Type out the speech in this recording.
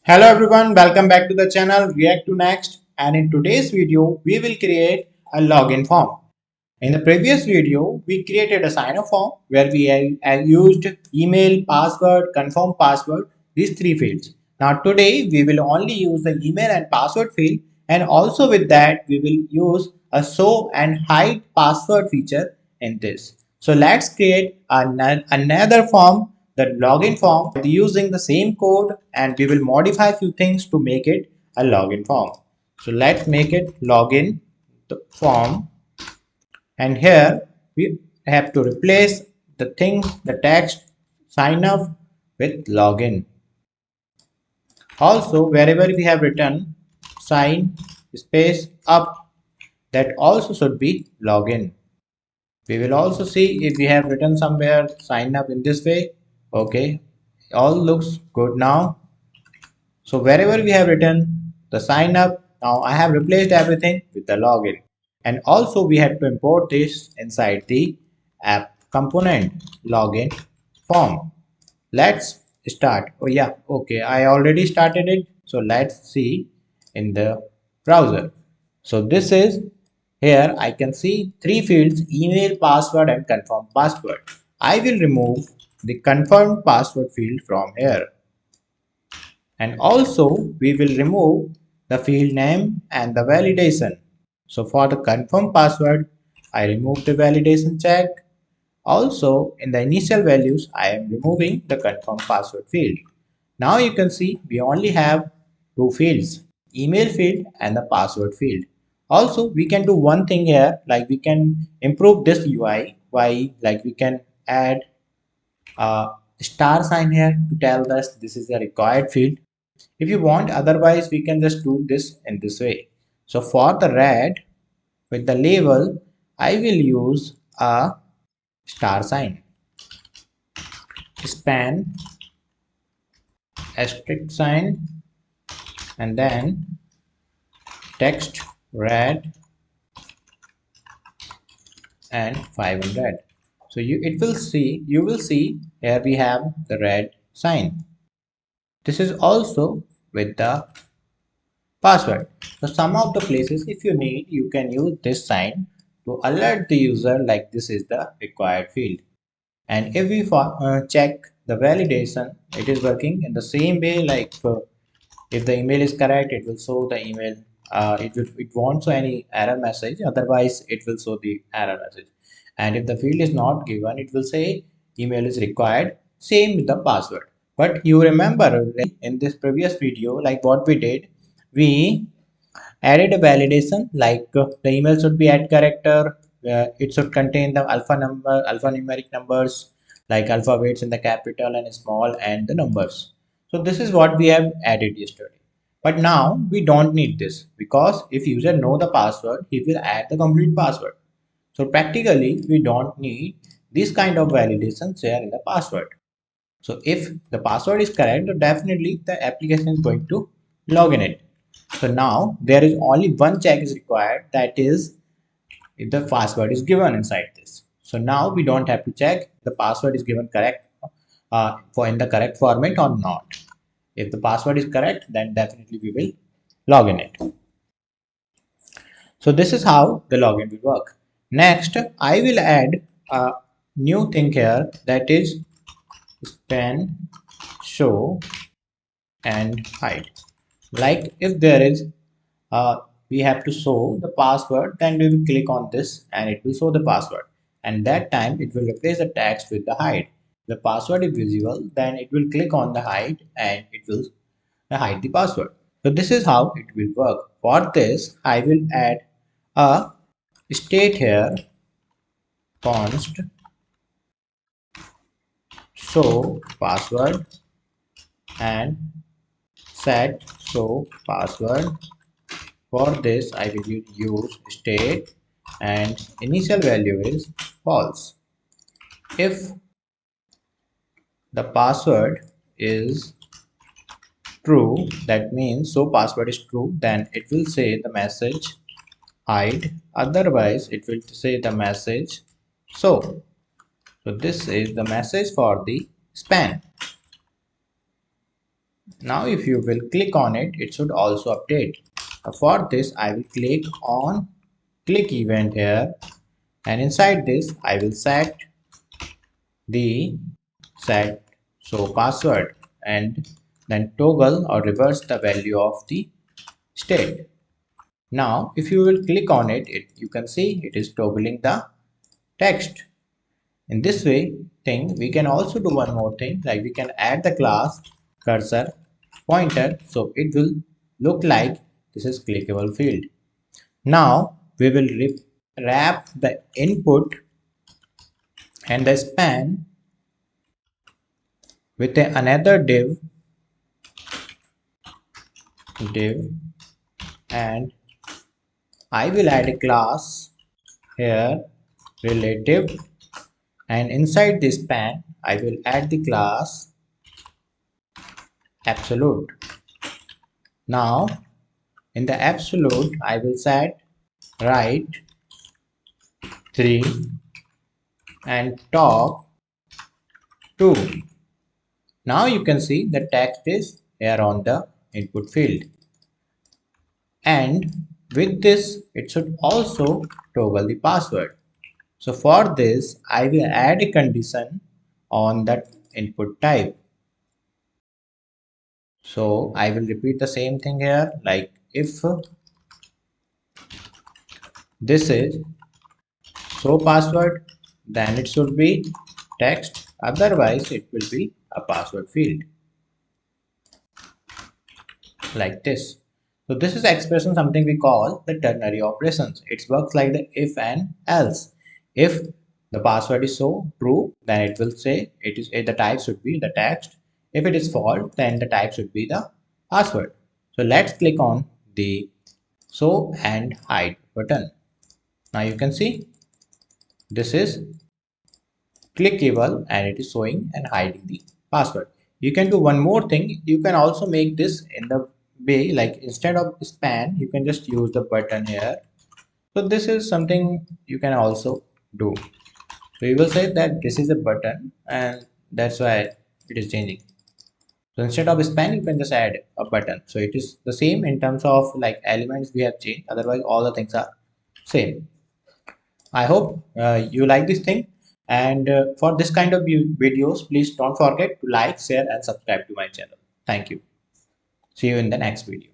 Hello everyone, welcome back to the channel React to Next, and in today's video we will create a login form. In the previous video we created a sign up form where we have used email, password, confirm password, these three fields. Now today we will only use the email and password field, and also with that we will use a show and hide password feature in this. So let's create another form, the login form, using the same code, and we will modify a few things to make it a login form. So let's make it login form, and here we have to replace the text sign up with login. Also, wherever we have written sign space up, that also should be login. We will also see if we have written somewhere sign up in this way. Okay, all looks good now. So wherever we have written the sign up, now I have replaced everything with the login. And also we have to import this inside the app component login form. Let's start. Oh yeah, okay, I already started it. So let's see in the browser. So this is, here I can see three fields: email, password and confirm password. I will remove the confirmed password field from here, and also we will remove the field name and the validation. So for the confirm password, I remove the validation check. Also in the initial values, I am removing the confirm password field. Now you can see we only have two fields, email field and the password field. Also we can do one thing here, like we can improve this UI. Why? Like we can add a star sign here to tell us this is a required field if you want. Otherwise we can just do this in this way. So for the red with the label, I will use a star sign, span, asterisk sign, and then text red and 500. So you will see here we have the red sign. This is also with the password. So some of the places, if you need, you can use this sign to alert the user like this is the required field. And if we check the validation, it is working in the same way. Like if the email is correct, it will show the email. It won't show any error message. Otherwise, it will show the error message. And if the field is not given, it will say email is required. Same with the password. But you remember in this previous video, like what we did, we added a validation like the email should be at character. It should contain the alphanumeric numbers, like alphabets in the capital and small and the numbers. So this is what we have added yesterday. But now we don't need this, because if user know the password, he will add the complete password. So practically we don't need this kind of validations here in the password. So if the password is correct, definitely the application is going to log in it. So now there is only one check is required, that is if the password is given inside this. So now we don't have to check the password is given correct for in the correct format or not. If the password is correct, then definitely we will log in it. So this is how the login will work. Next, I will add a new thing here, that is span, show and hide. Like if there is we have to show the password, then we will click on this and it will show the password, and that time it will replace the text with the hide. The password is visible, then it will click on the hide and it will hide the password. So this is how it will work. For this I will add a state here, const show password and set show password. For this, I will use state and initial value is false. If the password is true, that means so password is true, then it will say the message hide. Otherwise, it will say the message so. So this is the message for the span. Now if you will click on it, it should also update. For this, I will click on click event here, and inside this I will set the set show password and then toggle or reverse the value of the state. Now if you will click on it, you can see it is toggling the text. In this way thing, we can also do one more thing, like we can add the class cursor pointer, so it will look like this is clickable field. Now we will wrap the input and the span with another div, and I will add a class here relative, and inside this span I will add the class absolute. Now in the absolute I will set right 3 and top 2. Now you can see the text is here on the input field, and with this it should also toggle the password. So for this I will add a condition on that input type. So I will repeat the same thing here, like if this is show password, then it should be text, otherwise it will be a password field, like this. So this is expression something we call the ternary operations. It works like the if and else. If the password is so true, then it will say it is the type should be the text. If it is false, then the type should be the password. So let's click on the show and hide button. Now you can see this is clickable and it is showing and hiding the password. You can do one more thing. You can also make this in the way, like instead of span you can just use the button here. So this is something you can also do. So you will say that this is a button and that's why it is changing. So instead of span you can just add a button. So it is the same in terms of like elements we have changed, otherwise all the things are same. I hope you like this thing, and for this kind of videos, please don't forget to like, share and subscribe to my channel. Thank you. See you in the next video.